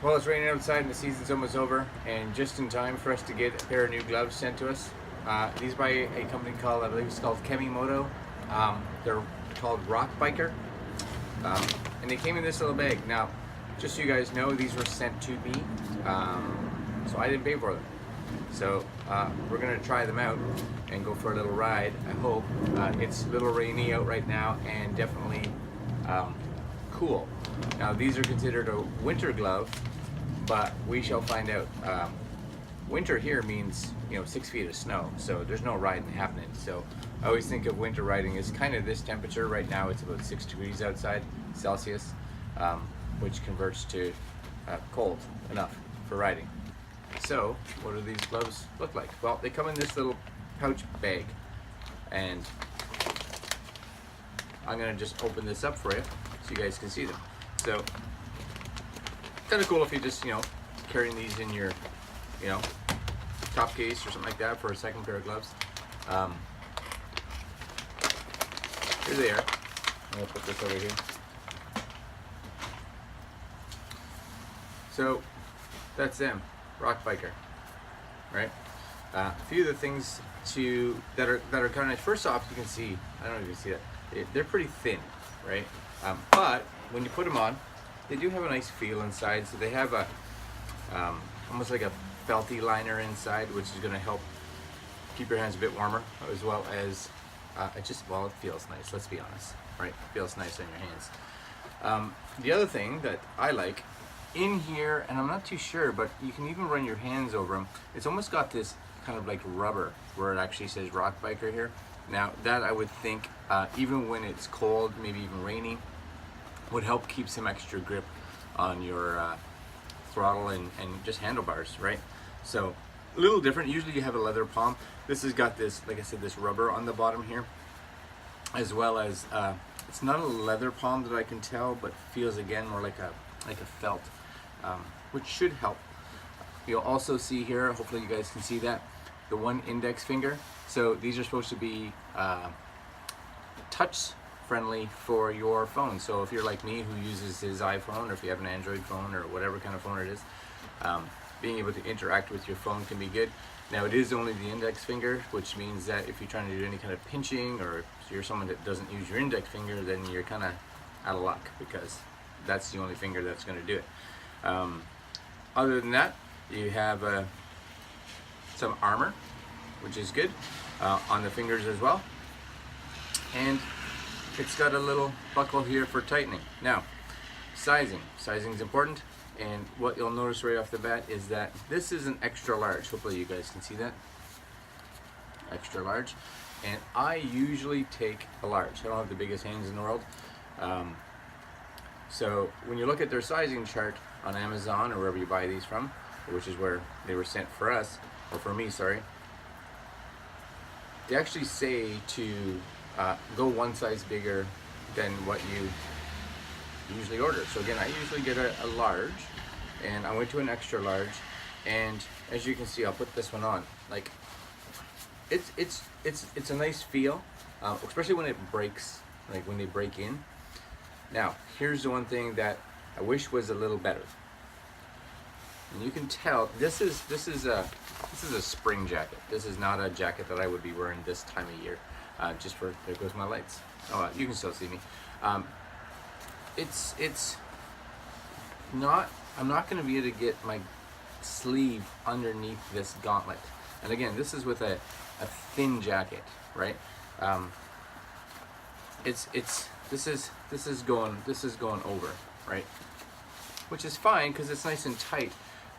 Well, it's raining outside and the season's almost over, and just in time for us to get a pair of new gloves sent to us. These by a company called, I believe it's called Kemimoto. They're called Rock Biker, and they came in this little bag. Now, just so you guys know, these were sent to me, so I didn't pay for them. So we're gonna try them out and go for a little ride. I hope. It's a little rainy out right now, and definitely cool. Now, these are considered a winter glove, but we shall find out. Winter here means 6 feet of snow, so there's no riding happening. So I always think of winter riding as kind of this temperature. Right now it's about 6 degrees outside Celsius, which converts to cold enough for riding. So what do these gloves look like? Well, they come in this little pouch bag, and I'm gonna just open this up for you so you guys can see them. So kind of cool if you just carrying these in your top case or something like that for a second pair of gloves. Here they are. I'm gonna put this over here. So that's them, Rock Biker, right? A few of the things that are kind of nice. First off, you can see, I don't know if you can see that, they're pretty thin, right? But when you put them on, they do have a nice feel inside. So they have a almost like a felty liner inside, which is going to help keep your hands a bit warmer, as well as it feels nice. Let's be honest, right? It feels nice on your hands. The other thing that I like in here, and I'm not too sure, but you can even run your hands over them. It's almost got this kind of like rubber where it actually says Rock Biker here. Now that I would think, even when it's cold, maybe even rainy, would help keep some extra grip on your throttle and just handlebars, right? So a little different. Usually you have a leather palm. This has got this, like I said, this rubber on the bottom here, as well as it's not a leather palm that I can tell, but feels again more like a felt, which should help. You'll also see here, hopefully you guys can see that, the one index finger. So these are supposed to be touch friendly for your phone. So if you're like me who uses his iPhone, or if you have an Android phone or whatever kind of phone it is, being able to interact with your phone can be good. Now it is only the index finger, which means that if you're trying to do any kind of pinching, or if you're someone that doesn't use your index finger, then you're kind of out of luck, because that's the only finger that's going to do it. Other than that, you have some armor, which is good, on the fingers as well. And it's got a little buckle here for tightening. Now, sizing is important, and what you'll notice right off the bat is that this is an extra large. Hopefully you guys can see that. Extra large. And I usually take a large. I don't have the biggest hands in the world. So when you look at their sizing chart on Amazon or wherever you buy these from, which is where they were sent for us, or for me, sorry, they actually say to go one size bigger than what you usually order. So again, I usually get a large, and I went to an extra large, and as you can see, I'll put this one on. Like, it's a nice feel, especially when it breaks, like when they break in. Now, here's the one thing that I wish was a little better. And you can tell this is a spring jacket. This is not a jacket that I would be wearing this time of year. Just for, there goes my lights. Oh, you can still see me. It's not. I'm not going to be able to get my sleeve underneath this gauntlet. And again, this is with a thin jacket, right? This is going over, right? Which is fine because it's nice and tight.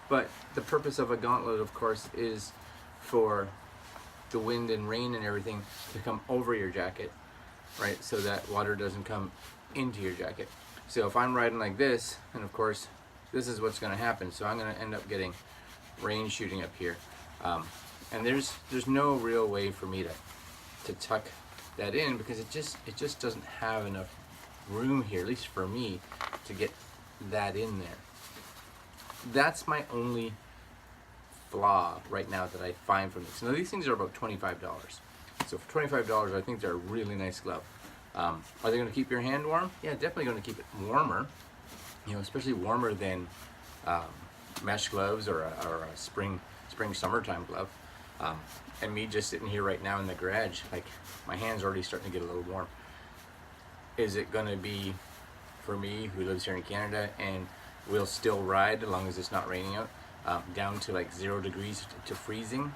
But the purpose of a gauntlet, of course, is for the wind and rain and everything to come over your jacket, right? So that water doesn't come into your jacket. So if I'm riding like this, and of course, this is what's going to happen. So I'm going to end up getting rain shooting up here, and there's no real way for me to tuck that in, because it just doesn't have enough room here, at least for me, to get that in there. That's my only flaw right now that I find from this. Now these things are about $25. So for $25, I think they're a really nice glove. Are they going to keep your hand warm? Yeah, definitely going to keep it warmer. Especially warmer than mesh gloves or a spring summertime glove. And me just sitting here right now in the garage, like my hands are already starting to get a little warm. Is it going to be for me who lives here in Canada and will still ride as long as it's not raining out, down to like 0 degrees to freezing?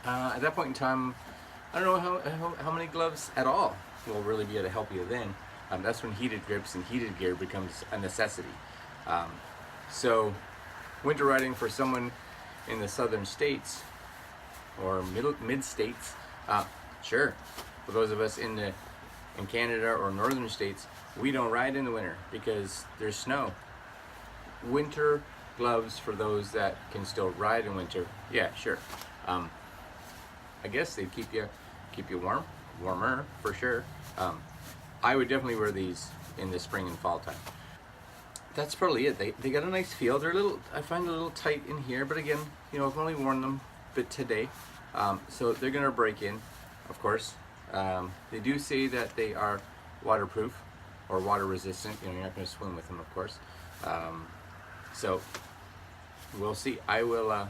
At that point in time, I don't know how many gloves at all will really be able to help you then. That's when heated grips and heated gear becomes a necessity. So winter riding for someone in the southern states or mid states, sure. For those of us in Canada or northern states, we don't ride in the winter because there's snow. Winter gloves for those that can still ride in winter, yeah, sure. I guess they keep you warmer for sure. I would definitely wear these in the spring and fall time. That's probably it. They got a nice feel. They're a little, I find a little tight in here, but again, you know, I've only worn them a bit today, so they're gonna break in, of course. They do say that they are waterproof or water resistant. You know, you're not gonna swim with them, of course. So we'll see. I will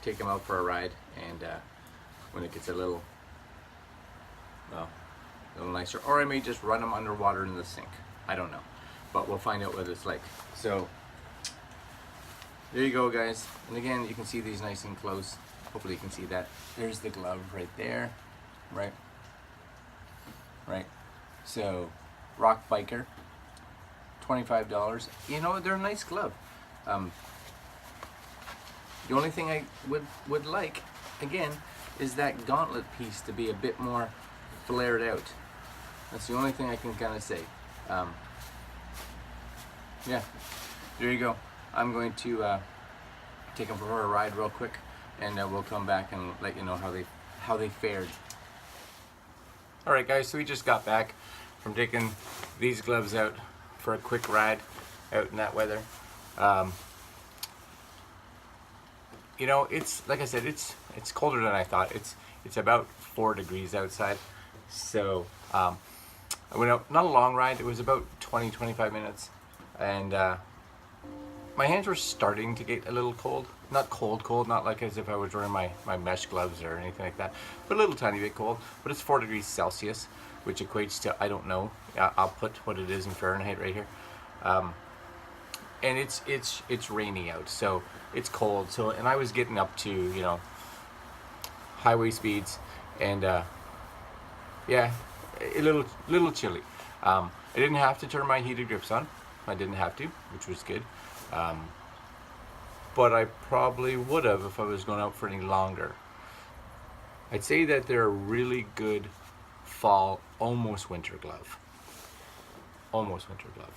take them out for a ride, and when it gets a little nicer, or I may just run them underwater in the sink. I don't know, but we'll find out what it's like. So there you go, guys. And again, you can see these nice and close. Hopefully you can see that. There's the glove right there, right? So Rock Biker, $25. You know, they're a nice glove. The only thing I would like, again, is that gauntlet piece to be a bit more flared out. That's the only thing I can kind of say. Yeah, there you go. I'm going to take them for a ride real quick, and we'll come back and let you know how they fared. All right, guys. So we just got back from taking these gloves out for a quick ride out in that weather. You know, it's like I said, it's colder than I thought. It's about 4 degrees outside. So I went out, not a long ride. It was about 20-25 minutes, and my hands were starting to get a little cold. Not cold, not like as if I was wearing my mesh gloves or anything like that, but a little tiny bit cold. But it's 4 degrees Celsius, which equates to, I don't know, I'll put what it is in Fahrenheit right here. And it's rainy out, so it's cold. So, and I was getting up to, you know, highway speeds, and yeah, a little chilly. I didn't have to turn my heated grips on. I didn't have to, which was good. But I probably would have if I was going out for any longer. I'd say that they're a really good fall, almost winter glove. Almost winter glove.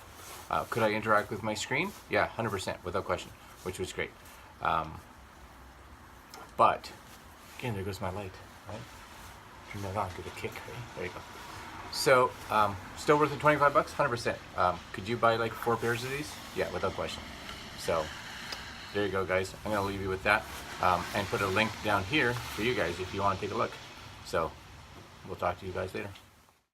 Could I interact with my screen? Yeah, 100%, without question, which was great. But, again, there goes my light, right? Turn that on, give it a kick, right? There you go. So, still worth the 25 bucks? 100%. Could you buy like 4 pairs of these? Yeah, without question. So, there you go, guys. I'm going to leave you with that, and put a link down here for you guys if you want to take a look. So, we'll talk to you guys later.